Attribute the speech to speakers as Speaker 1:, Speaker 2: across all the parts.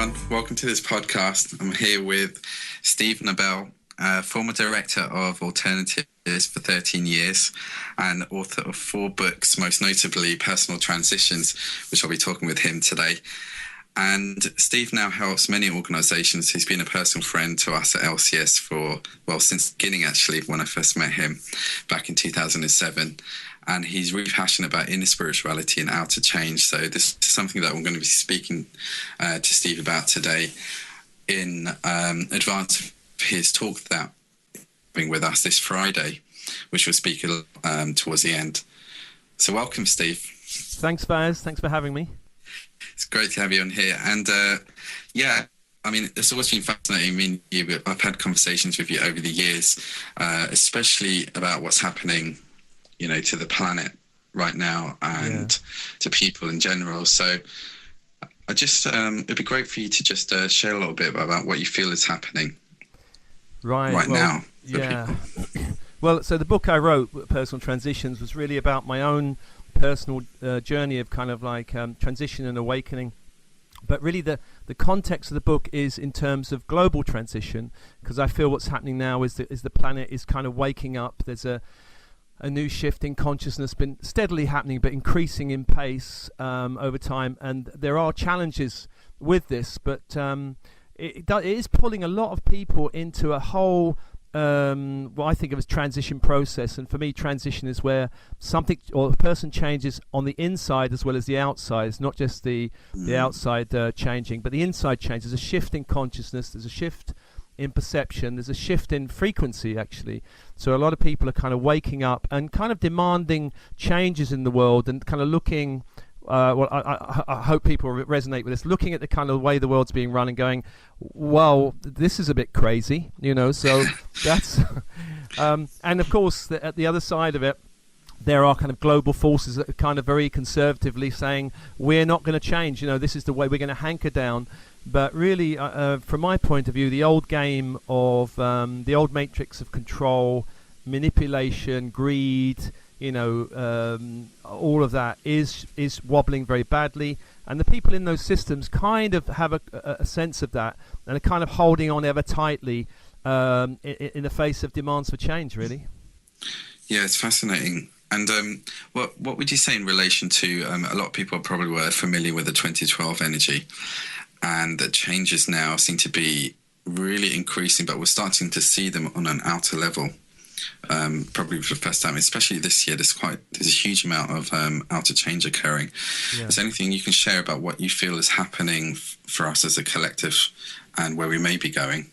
Speaker 1: everyone. Welcome to this podcast. I'm here with Steve Nobel, former director of Alternatives for 13 years and author of 4 books, most notably Personal Transitions, which I'll be talking with him today. And Steve now helps many organisations. He's been a personal friend to us at LCS since the beginning, actually, when I first met him back in 2007. And he's really passionate about inner spirituality and outer change. So this is something that I'm going to be speaking to Steve about today in advance of his talk that being with us this Friday, which we'll speak towards the end. So welcome, Steve.
Speaker 2: Thanks, Baz. Thanks for having me.
Speaker 1: It's great to have you on here. And it's always been fascinating meeting you. I've had conversations with you over the years, especially about what's happening, to the planet right now and to people in general. So I just, it'd be great for you to just share a little bit about what you feel is happening right now.
Speaker 2: Yeah. Well, so the book I wrote, Personal Transitions, was really about my own personal journey of kind of like transition and awakening. But really the context of the book is in terms of global transition, because I feel what's happening now is the planet is kind of waking up. There's a new shift in consciousness been steadily happening, but increasing in pace over time. And there are challenges with this, but it is pulling a lot of people into a whole, what I think of as transition process. And for me, transition is where something or a person changes on the inside as well as the outside. It's not just the outside changing, but the inside changes. There's a shift in consciousness. There's a shift in perception. There's a shift in frequency, actually. So a lot of people are kind of waking up and kind of demanding changes in the world and kind of looking, I hope people resonate with this, looking at the kind of way the world's being run and going, well, this is a bit crazy, so that's, and of course, at the other side of it, there are kind of global forces that are kind of very conservatively saying, we're not going to change, this is the way we're going to hanker down. But really, from my point of view, the old game of the old matrix of control, manipulation, greed, all of that is wobbling very badly. And the people in those systems kind of have a sense of that and are kind of holding on ever tightly in the face of demands for change, really.
Speaker 1: Yeah, it's fascinating. And what would you say in relation to, a lot of people probably were familiar with the 2012 energy, and the changes now seem to be really increasing, but we're starting to see them on an outer level, probably for the first time, especially this year. There's a huge amount of outer change occurring. Yeah. Is there anything you can share about what you feel is happening for us as a collective and where we may be going?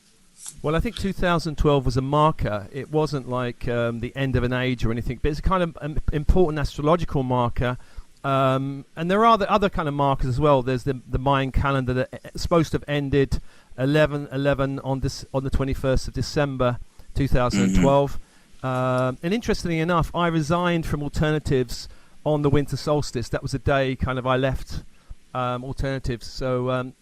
Speaker 2: Well, I think 2012 was a marker. It wasn't like the end of an age or anything, but it's a kind of important astrological marker. And there are the other kind of markers as well. There's the Mayan calendar that's supposed to have ended 11/11 on the 21st of December 2012. And interestingly enough, I resigned from Alternatives on the winter solstice. That was the day kind of I left Alternatives. So and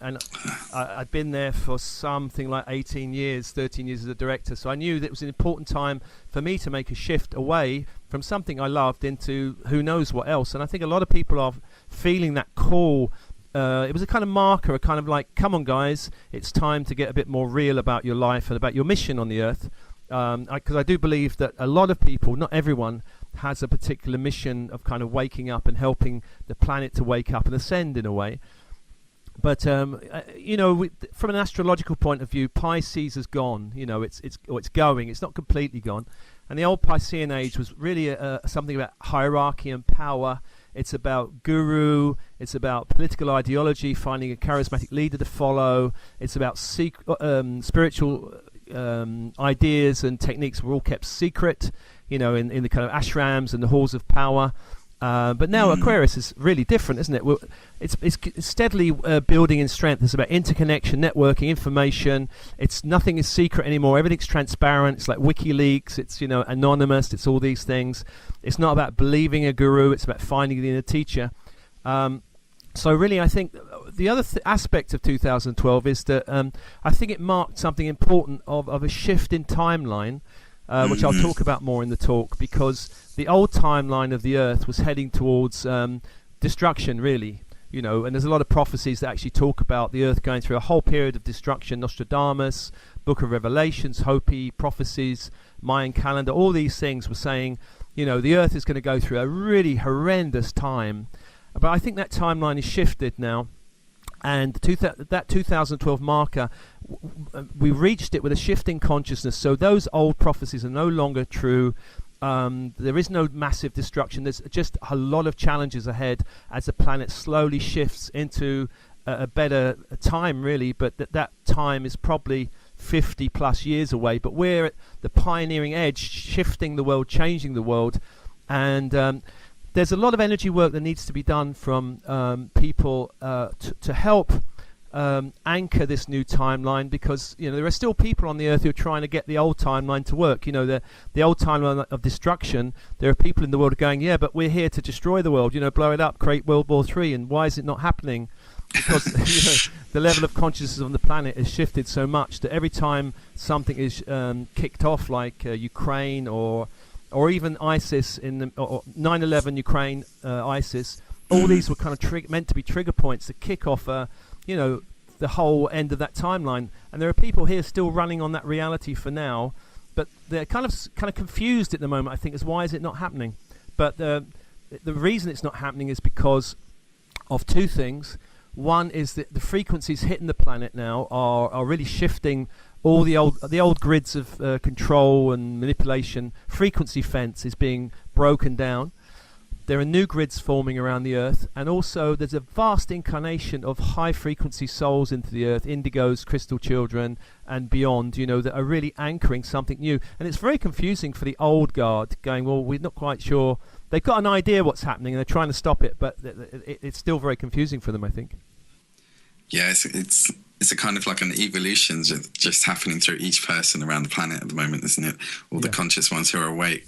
Speaker 2: I'd been there for something like 13 years as a director. So I knew that it was an important time for me to make a shift away from something I loved into who knows what else. And I think a lot of people are feeling that call. It was a kind of marker, a kind of like, come on guys, it's time to get a bit more real about your life and about your mission on the earth. Because I do believe that a lot of people, not everyone, has a particular mission of kind of waking up and helping the planet to wake up and ascend in a way. But from an astrological point of view, Pisces is gone. It's going. It's not completely gone. And the old Piscean age was really something about hierarchy and power. It's about guru. It's about political ideology, finding a charismatic leader to follow. It's about spiritual ideas and techniques were all kept secret, in the kind of ashrams and the halls of power. But now Aquarius is really different, isn't it? It's steadily building in strength. It's about interconnection, networking, information. Nothing is secret anymore. Everything's transparent. It's like WikiLeaks. It's anonymous. It's all these things. It's not about believing a guru. It's about finding the inner teacher. So really, I think the other aspect of 2012 is that I think it marked something important of a shift in timeline, which I'll talk about more in the talk, because the old timeline of the Earth was heading towards destruction, really. And there's a lot of prophecies that actually talk about the earth going through a whole period of destruction. Nostradamus, Book of Revelations, Hopi prophecies, Mayan calendar, all these things were saying, the earth is going to go through a really horrendous time. But I think that timeline is shifted now. And that 2012 marker, we reached it with a shifting consciousness. So those old prophecies are no longer true. There is no massive destruction. There's just a lot of challenges ahead as the planet slowly shifts into a better time, really. But that time is probably 50 plus years away. But we're at the pioneering edge, shifting the world, changing the world. And there's a lot of energy work that needs to be done from people to help anchor this new timeline, because there are still people on the earth who are trying to get the old timeline to work. The old timeline of destruction. There are people in the world going, yeah, but we're here to destroy the world, blow it up, create World War III, and why is it not happening? Because the level of consciousness on the planet has shifted so much that every time something is kicked off, like Ukraine or even ISIS or 9/11 Ukraine, ISIS, all these were kind of meant to be trigger points to kick off the whole end of that timeline. And there are people here still running on that reality for now, but they're kind of confused at the moment, I think, as why is it not happening. But the reason it's not happening is because of two things. One is that the frequencies hitting the planet now are really shifting all the old grids of control and manipulation. Frequency fence is being broken down. There are new grids forming around the earth, and also there's a vast incarnation of high frequency souls into the earth, indigos, crystal children, and beyond, that are really anchoring something new. And it's very confusing for the old guard, going, well, we're not quite sure. They've got an idea what's happening and they're trying to stop it, but it's still very confusing for them, I think.
Speaker 1: Yeah, it's a kind of like an evolution just happening through each person around the planet at the moment, isn't it? All the conscious ones who are awake.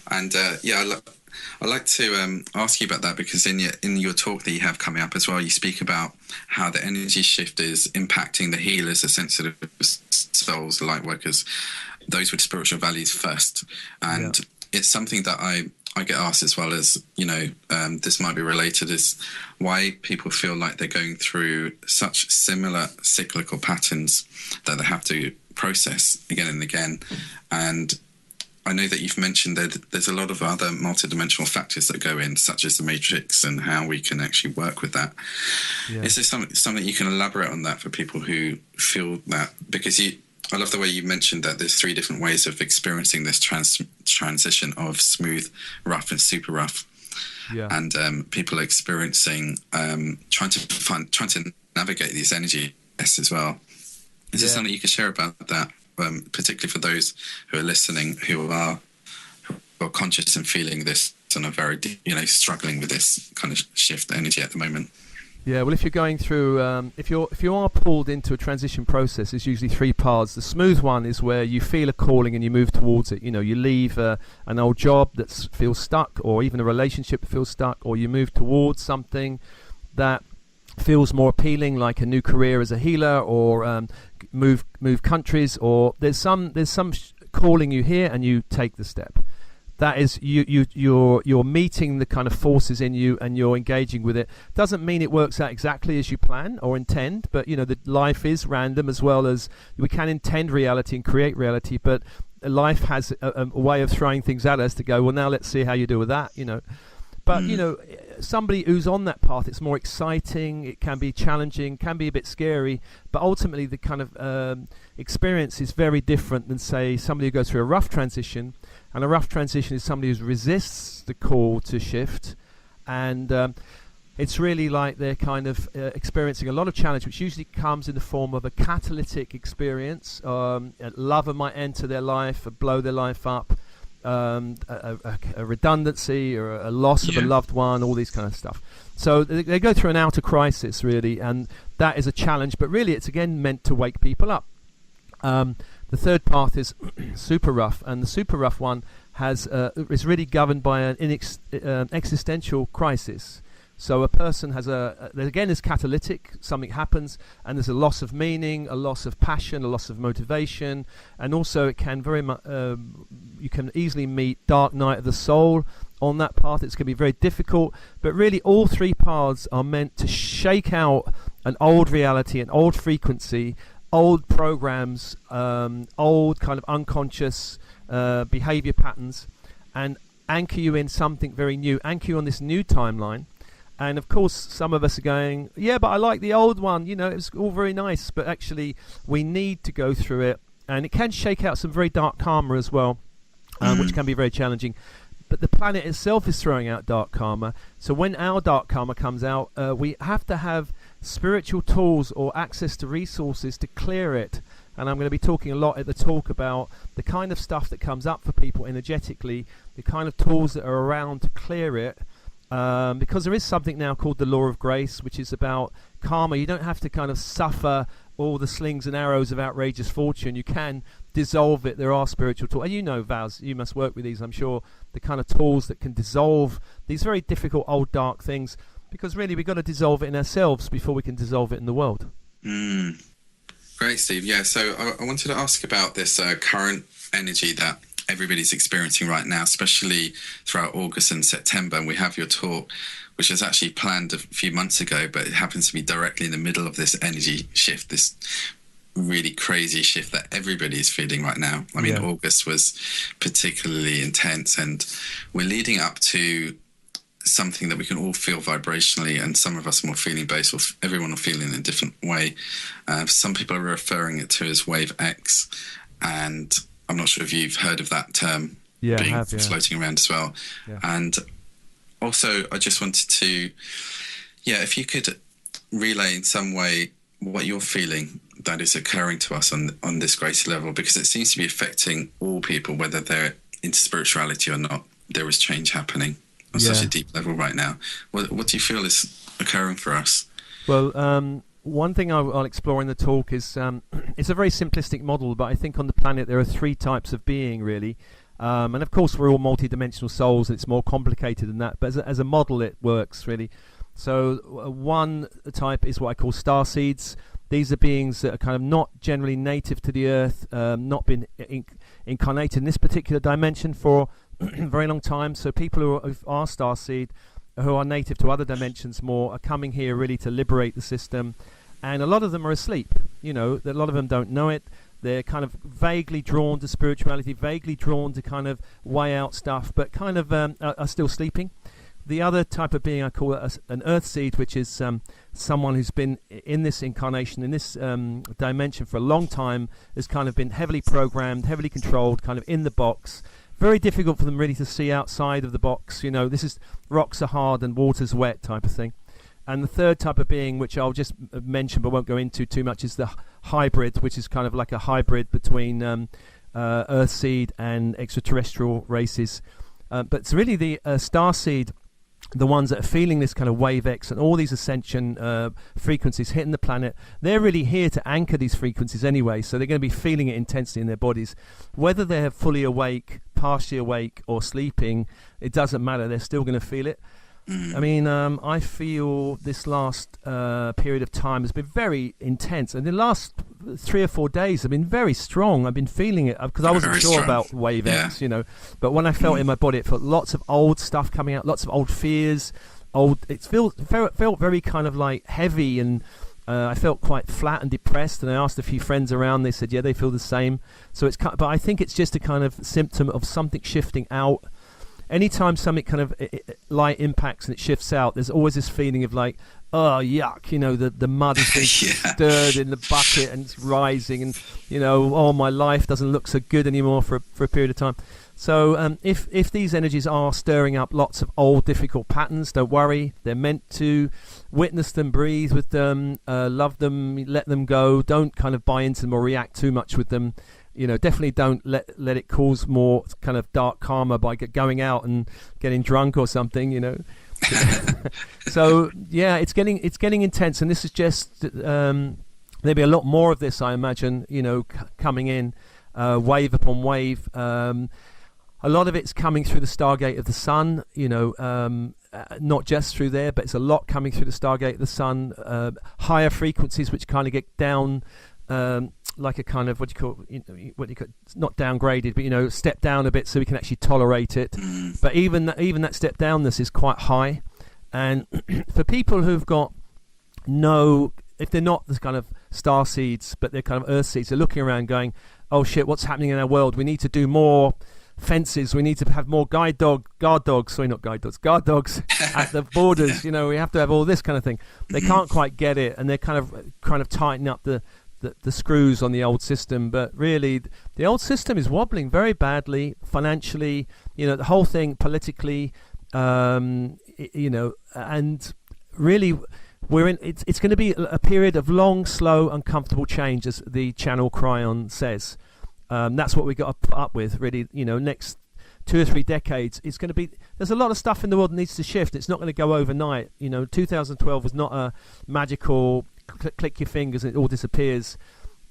Speaker 1: And I'd like to ask you about that, because in your talk that you have coming up as well, you speak about how the energy shift is impacting the healers, the sensitive souls, the light workers, those with spiritual values first. And it's something that I get asked as well, as this might be related, is why people feel like they're going through such similar cyclical patterns that they have to process again and again. And I know that you've mentioned that there's a lot of other multidimensional factors that go in, such as the matrix, and how we can actually work with that. Is there something you can elaborate on that for people who feel that? Because I love the way you mentioned that there's 3 different ways of experiencing this transition of smooth, rough, and super rough. Yeah. And people are experiencing trying to navigate these energies as well. Is there something you could share about that, particularly for those who are listening, who are conscious and feeling this and are very, struggling with this kind of shift energy at the moment?
Speaker 2: Yeah, well, if you're going through, if you are pulled into a transition process, there's usually 3 paths. The smooth one is where you feel a calling and you move towards it. You leave an old job that feels stuck, or even a relationship that feels stuck, or you move towards something that feels more appealing, like a new career as a healer, or move countries, or there's some calling you hear and you take the step. That is, you're meeting the kind of forces in you and you're engaging with it. Doesn't mean it works out exactly as you plan or intend, but the life is random, as well as we can intend reality and create reality, but life has a way of throwing things at us to go, well, now let's see how you deal with that, But, somebody who's on that path, it's more exciting, it can be challenging, can be a bit scary, but ultimately the kind of experience is very different than, say, somebody who goes through a rough transition. And a rough transition is somebody who resists the call to shift. And it's really like they're kind of experiencing a lot of challenge, which usually comes in the form of a catalytic experience. A lover might enter their life, blow their life up. A redundancy or a loss of a loved one, all these kind of stuff. So they go through an outer crisis, really, and that is a challenge, but really it's again meant to wake people up. The third path is super rough, and the super rough one is really governed by an existential crisis, So a person has again, is catalytic. Something happens, and there's a loss of meaning, a loss of passion, a loss of motivation, and also it can very much. You can easily meet dark night of the soul on that path. It's going to be very difficult, but really, all three paths are meant to shake out an old reality, an old frequency, old programs, old kind of unconscious behavior patterns, and anchor you in something very new, anchor you on this new timeline. And of course, some of us are going, yeah, but I like the old one, it was all very nice, but actually we need to go through it, and it can shake out some very dark karma as well, which can be very challenging. But the planet itself is throwing out dark karma, so when our dark karma comes out, we have to have spiritual tools or access to resources to clear it. And I'm going to be talking a lot at the talk about the kind of stuff that comes up for people energetically, the kind of tools that are around to clear it. Because there is something now called the law of grace, which is about karma. You don't have to kind of suffer all the slings and arrows of outrageous fortune. You can dissolve it. There are spiritual tools. And Vaz, you must work with these, I'm sure, the kind of tools that can dissolve these very difficult old dark things, because really we've got to dissolve it in ourselves before we can dissolve it in the world.
Speaker 1: Great, Steve. Yeah, so I wanted to ask about this current energy that everybody's experiencing right now, especially throughout August and September. And we have your talk, which was actually planned a few months ago, but it happens to be directly in the middle of this energy shift, this really crazy shift that everybody is feeling right now. I mean, August was particularly intense, and we're leading up to something that we can all feel vibrationally, and some of us are more feeling based, or everyone will feel in a different way. Some people are referring it to as wave X, and I'm not sure if you've heard of that term floating around as well. Yeah. And also, I just wanted to, if you could relay in some way what you're feeling that is occurring to us on this greater level, because it seems to be affecting all people, whether they're into spirituality or not. There is change happening on such a deep level right now. What do you feel is occurring for us?
Speaker 2: Well, one thing I'll explore in the talk is it's a very simplistic model, but I think on the planet there are three types of being, really. And of course, we're all multidimensional souls. It's more complicated than that. But as a model, it works, really. So one type is what I call starseeds. These are beings that are kind of not generally native to the Earth, not been incarnated in this particular dimension for a very long time. So people who are starseed, who are native to other dimensions more, are coming here really to liberate the system. And a lot of them are asleep. A lot of them don't know it. They're kind of vaguely drawn to spirituality, vaguely drawn to kind of weigh out stuff, but kind of are still sleeping. The other type of being I call an earth seed, which is someone who's been in this incarnation, in this dimension for a long time, has kind of been heavily programmed, heavily controlled, kind of in the box. Very difficult for them really to see outside of the box. This is rocks are hard and water's wet type of thing. And the third type of being, which I'll just mention but won't go into too much, is the hybrid, which is kind of like a hybrid between Earthseed and extraterrestrial races. But it's really the starseed, the ones that are feeling this kind of wave X and all these ascension frequencies hitting the planet. They're really here to anchor these frequencies anyway, so they're going to be feeling it intensely in their bodies. Whether they're fully awake, partially awake, or sleeping, it doesn't matter. They're still going to feel it. I mean, I feel this last period of time has been very intense, and the last 3 or 4 days have been very strong. I've been feeling it because I wasn't sure about wave X, but when I felt it in my body, it felt lots of old stuff coming out, lots of old fears. It felt very kind of like heavy, and I felt quite flat and depressed. And I asked a few friends around; they said, yeah, they feel the same. So but I think it's just a kind of symptom of something shifting out. Anytime something kind of light impacts and it shifts out, there's always this feeling of like, oh, yuck, the mud is being stirred in the bucket and it's rising, and, oh, my life doesn't look so good anymore for a period of time. So if these energies are stirring up lots of old, difficult patterns, don't worry. They're meant to witness them, breathe with them, love them, let them go. Don't kind of buy into them or react too much with them. Definitely don't let it cause more kind of dark karma by going out and getting drunk or something. So it's getting intense, and this is just there'll be a lot more of this, I imagine. Coming in wave upon wave. A lot of it's coming through the Stargate of the Sun. not just through there, but it's a lot coming through the Stargate, the sun, higher frequencies which kind of get down, like a kind of what do you call not downgraded, but step down a bit so we can actually tolerate it. But even that step downness is quite high, and for people who've got if they're not this kind of star seeds, but they're kind of earth seeds, they're looking around going, oh shit, what's happening in our world? We need to do more fences, we need to have more guard dogs at the borders. We have to have all this kind of thing. They can't quite get it, and they're kind of tighten up the screws on the old system. But really, the old system is wobbling very badly financially. The whole thing politically, and really, we're in. It's going to be a period of long, slow, uncomfortable change, as the channel Cryon says. That's what we got to put up with, really. Next 2 or 3 decades, it's going to be. There's a lot of stuff in the world that needs to shift. It's not going to go overnight. 2012 was not a magical click your fingers and it all disappears.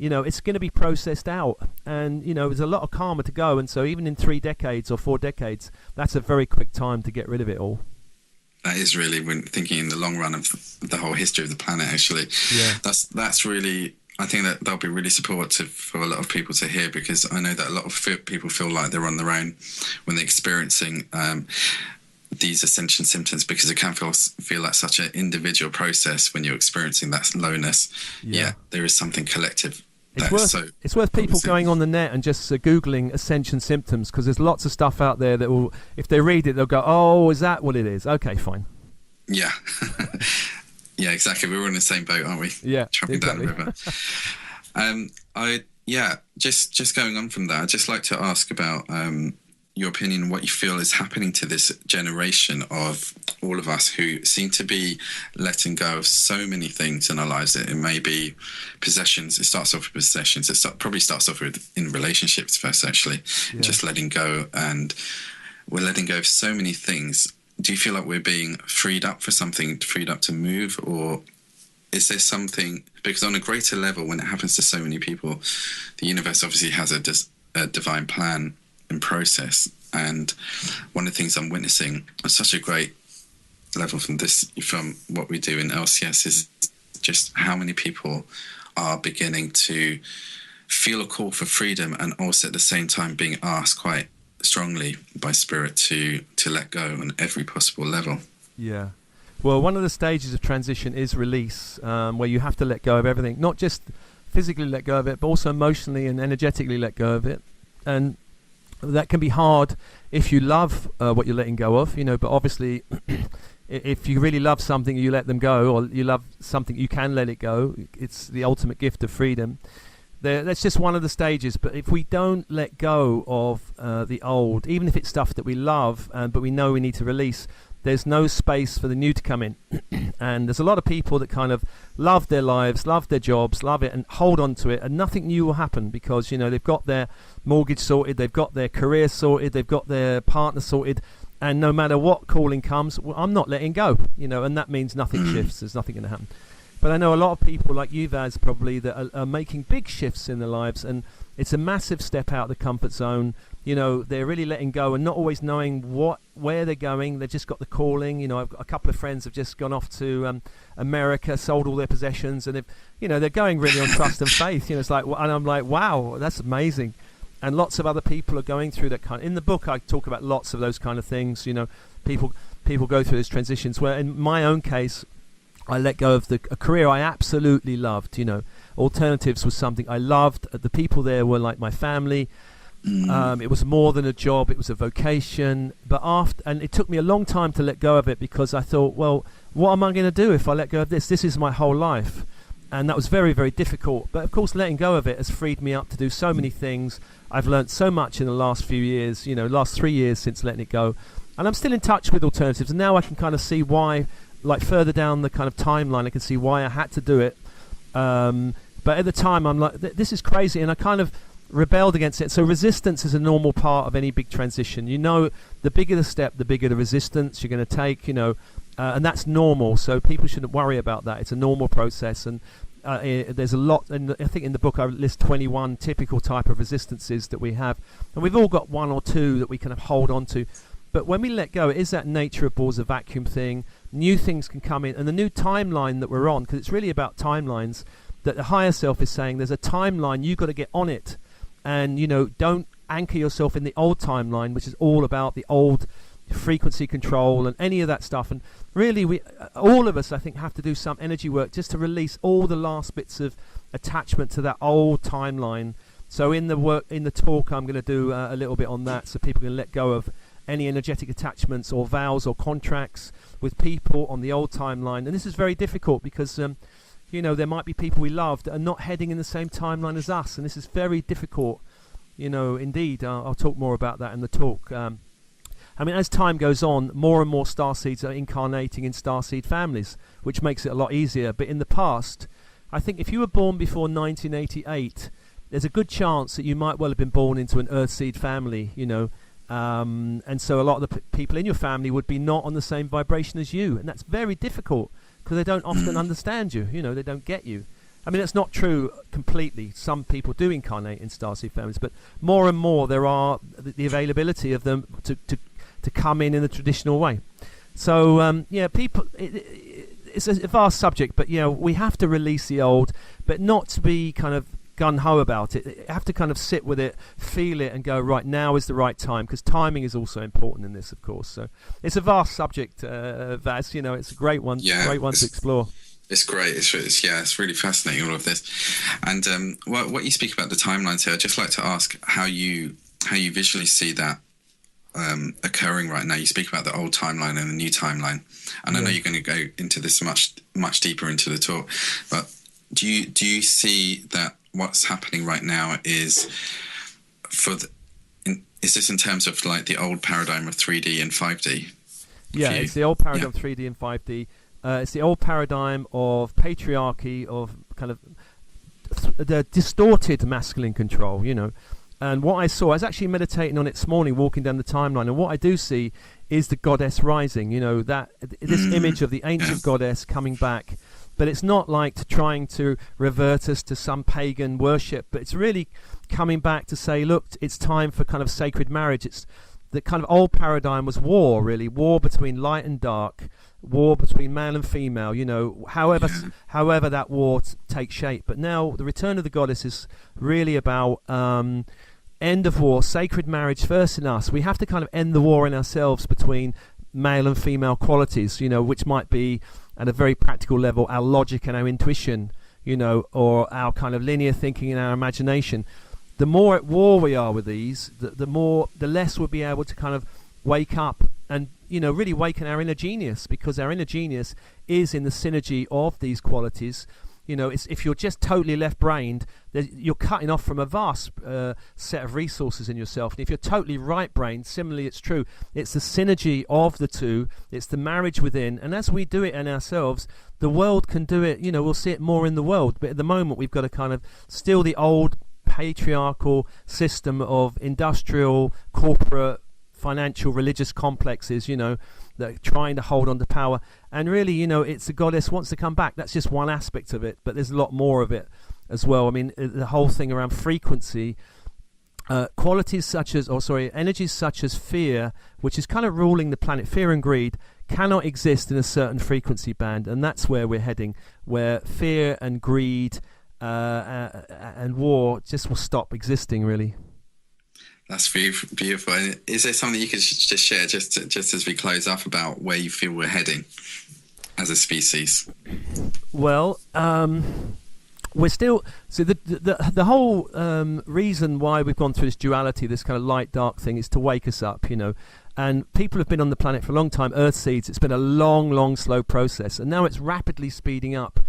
Speaker 2: It's going to be processed out, and there's a lot of karma to go. And so, even in 3 decades or 4 decades, that's a very quick time to get rid of it all.
Speaker 1: That is really, when thinking in the long run of the whole history of the planet. Actually, that's really. I think that they'll be really supportive for a lot of people to hear, because I know that a lot of people feel like they're on their own when they're experiencing these ascension symptoms, because it can feel like such an individual process when you're experiencing that lowness. Yeah, there is something collective.
Speaker 2: It's worth people going on the net and just Googling ascension symptoms, because there's lots of stuff out there that will, if they read it, they'll go, oh, is that what it is? Okay, fine.
Speaker 1: Yeah. Yeah, exactly. We're all in the same boat, aren't we?
Speaker 2: Yeah,
Speaker 1: traveling
Speaker 2: exactly.
Speaker 1: down the river. Just going on from that, I'd just like to ask about your opinion, what you feel is happening to this generation of all of us who seem to be letting go of so many things in our lives. It may be possessions. It starts off with possessions. Probably starts off in relationships first, actually. Yeah. Just letting go, and we're letting go of so many things. Do you feel like we're being freed up for something, freed up to move, or is there something, because on a greater level, when it happens to so many people, the universe obviously has a divine plan and process, and one of the things I'm witnessing on such a great level from what we do in LCS is just how many people are beginning to feel a call for freedom, and also at the same time being asked quite strongly by spirit to let go on every possible level.
Speaker 2: Yeah. Well, one of the stages of transition is release, where you have to let go of everything, not just physically let go of it, but also emotionally and energetically let go of it. And that can be hard if you love what you're letting go of, but obviously if you really love something, you let them go, or you love something, you can let it go. It's the ultimate gift of freedom. That's just one of the stages. But if we don't let go of the old, even if it's stuff that we love, but we know we need to release, there's no space for the new to come in. And there's a lot of people that kind of love their lives, love their jobs, love it, and hold on to it, and nothing new will happen, because they've got their mortgage sorted, they've got their career sorted, they've got their partner sorted, and no matter what calling comes, I'm not letting go, and that means nothing shifts. There's nothing going to happen. But I know a lot of people like you, Vaz, probably, that are making big shifts in their lives, and it's a massive step out of the comfort zone. They're really letting go and not always knowing where they're going. They've just got the calling. I've got a couple of friends have just gone off to America, sold all their possessions, and they're going really on trust and faith. It's like, and I'm like, wow, that's amazing. And lots of other people are going through that kind. In the book, I talk about lots of those kind of things. People go through those transitions. Where in my own case, I let go of a career I absolutely loved. Alternatives was something I loved. The people there were like my family. It was more than a job; it was a vocation. And it took me a long time to let go of it, because I thought, well, what am I going to do if I let go of this? This is my whole life, and that was very, very difficult. But of course, letting go of it has freed me up to do so many things. I've learned so much in the last few years. Last 3 years since letting it go, and I'm still in touch with alternatives. And now I can kind of see why. Like further down the kind of timeline, I can see why I had to do it. But at the time, I'm like, this is crazy, and I kind of rebelled against it. So resistance is a normal part of any big transition. The bigger the step, the bigger the resistance you're going to take. And that's normal. So people shouldn't worry about that. It's a normal process, and there's a lot. And I think in the book I list 21 typical type of resistances that we have, and we've all got one or two that we kind of hold on to. But when we let go, it is that nature of balls of vacuum thing. New things can come in, and the new timeline that we're on, because it's really about timelines, that the higher self is saying there's a timeline, you've got to get on it. And, don't anchor yourself in the old timeline, which is all about the old frequency control and any of that stuff. And really, all of us, I think, have to do some energy work just to release all the last bits of attachment to that old timeline. So in the talk, I'm going to do a little bit on that, so people can let go of any energetic attachments or vows or contracts with people on the old timeline. And this is very difficult because there might be people we love that are not heading in the same timeline as us, and this is very difficult. Indeed, I'll talk more about that in the talk. As time goes on, more and more starseeds are incarnating in starseed families, which makes it a lot easier. But in the past, I think if you were born before 1988, there's a good chance that you might well have been born into an Earthseed family, and so a lot of the people in your family would be not on the same vibration as you, and that's very difficult because they don't often understand you. They don't get you. That's not true completely. Some people do incarnate in starseed families, but more and more there are the availability of them to come in the traditional way. So people. It's a vast subject, but we have to release the old, but not to be kind of gun-ho about it. You have to kind of sit with it, feel it, and go, right, now is the right time, because timing is also important in this, of course. So it's a vast subject, Vaz. It's a great one, to explore.
Speaker 1: It's great. It's really fascinating, all of this. And what you speak about the timelines here, I'd just like to ask how you visually see that occurring right now. You speak about the old timeline and the new timeline, and I know you're going to go into this much deeper into the talk, but do you see that what's happening right now is is this in terms of like the old paradigm of 3D and 5D?
Speaker 2: Yeah, it's the old paradigm of 3D and 5D. It's the old paradigm of patriarchy, of kind of the distorted masculine control, And what I saw, I was actually meditating on it this morning, walking down the timeline, and what I do see is the goddess rising, that this image of the ancient goddess coming back. But it's not like trying to revert us to some pagan worship, but it's really coming back to say, look, it's time for kind of sacred marriage. It's the kind of old paradigm was war, really, war between light and dark, war between male and female, however that war takes shape. But now the return of the goddess is really about end of war, sacred marriage first in us. We have to kind of end the war in ourselves between male and female qualities, which might be at a very practical level our logic and our intuition, or our kind of linear thinking and our imagination. The more at war we are with these, the less we'll be able to kind of wake up and really waken our inner genius, because our inner genius is in the synergy of these qualities. If you're just totally left-brained, you're cutting off from a vast set of resources in yourself. And if you're totally right-brained, similarly, it's true. It's the synergy of the two. It's the marriage within. And as we do it in ourselves, the world can do it. We'll see it more in the world. But at the moment, we've got to kind of still the old patriarchal system of industrial, corporate, financial, religious complexes, that are trying to hold on to power. And really, it's the goddess wants to come back. That's just one aspect of it, but there's a lot more of it as well. The whole thing around frequency, energies such as fear, which is kind of ruling the planet, fear and greed, cannot exist in a certain frequency band. And that's where we're heading, where fear and greed and war just will stop existing, really.
Speaker 1: That's beautiful. And is there something you could just share, just as we close up, about where you feel we're heading as a species?
Speaker 2: Well, we're still... So the whole reason why we've gone through this duality, this kind of light-dark thing, is to wake us up, And people have been on the planet for a long time, Earthseeds. It's been a long, slow process. And now it's rapidly speeding up.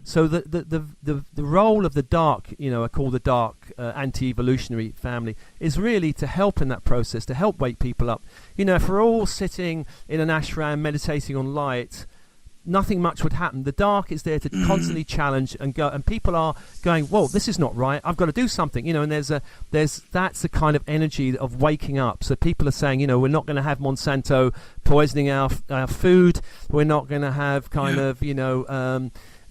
Speaker 2: So the role of the dark, I call the dark anti-evolutionary family, is really to help in that process, to help wake people up. If we're all sitting in an ashram meditating on light, nothing much would happen. The dark is there to constantly challenge and go, and people are going, whoa, this is not right, I've got to do something, and that's the kind of energy of waking up. So people are saying, we're not going to have Monsanto poisoning our food, we're not going to have kind of,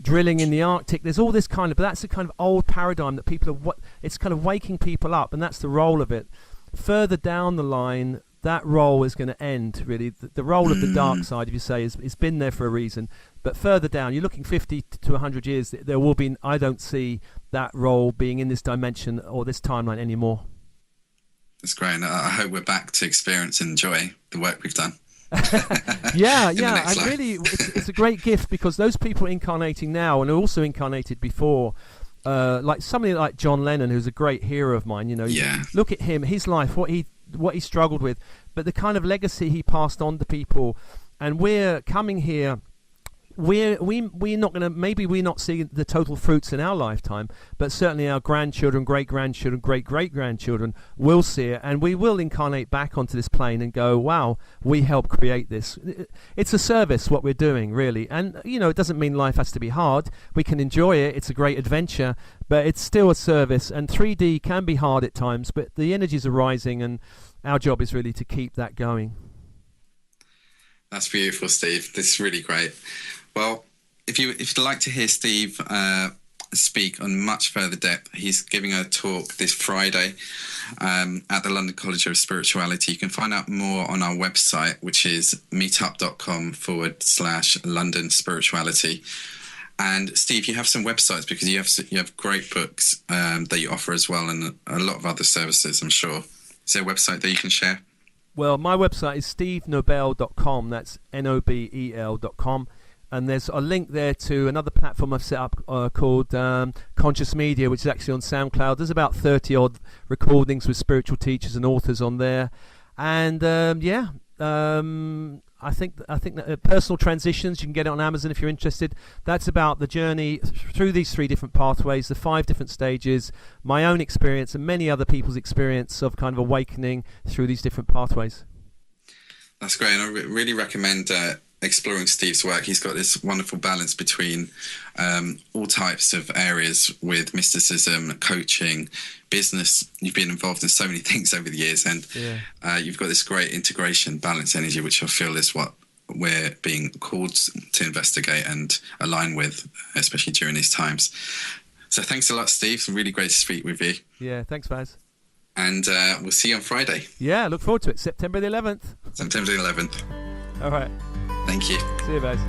Speaker 2: drilling in the Arctic. There's all this but that's the kind of old paradigm that people are, it's kind of waking people up, and that's the role of it. Further down the line, that role is going to end, really. The role of the dark side, if you say, is been there for a reason. But further down, you're looking 50 to 100 years, there will be, I don't see that role being in this dimension or this timeline anymore.
Speaker 1: That's great. And I hope we're back to experience and enjoy the work we've done.
Speaker 2: Yeah. I really, it's a great gift, because those people incarnating now and are also incarnated before, like somebody like John Lennon, who's a great hero of mine. Look at him, his life, what he struggled with, but the kind of legacy he passed on to people. And we're coming here. We're not going to, maybe we're not seeing the total fruits in our lifetime, but certainly our grandchildren, great-grandchildren, great-great-grandchildren will see it, and we will incarnate back onto this plane and go, wow, we helped create this. It's a service, what we're doing, really. And, it doesn't mean life has to be hard. We can enjoy it. It's a great adventure, but it's still a service, and 3D can be hard at times, but the energies are rising, and our job is really to keep that going.
Speaker 1: That's beautiful, Steve. This is really great. Well, if you'd like to hear Steve speak on much further depth, he's giving a talk this Friday at the London College of Spirituality. You can find out more on our website, which is meetup.com/London Spirituality. And Steve, you have some websites, because you have great books that you offer as well, and a lot of other services, I'm sure. Is there a website that you can share? Well,
Speaker 2: my website is stevenobel.com. That's nobel.com. And there's a link there to another platform I've set up called Conscious Media, which is actually on SoundCloud. There's about 30-odd recordings with spiritual teachers and authors on there. And, I think that Personal Transitions, you can get it on Amazon if you're interested. That's about the journey through these 3 different pathways, the 5 different stages, my own experience and many other people's experience of kind of awakening through these different pathways.
Speaker 1: That's great. And I really recommend exploring Steve's work. He's got this wonderful balance between all types of areas, with mysticism, coaching, business. You've been involved in so many things over the years, and you've got this great integration, balance energy, which I feel is what we're being called to investigate and align with, especially during these times. So thanks a lot, Steve. It's really great to speak with you.
Speaker 2: Yeah, thanks, Vaz.
Speaker 1: And we'll see you on Friday.
Speaker 2: Yeah, look forward to it. September the 11th.
Speaker 1: September the 11th.
Speaker 2: All right.
Speaker 1: Thank you.
Speaker 2: See you, guys.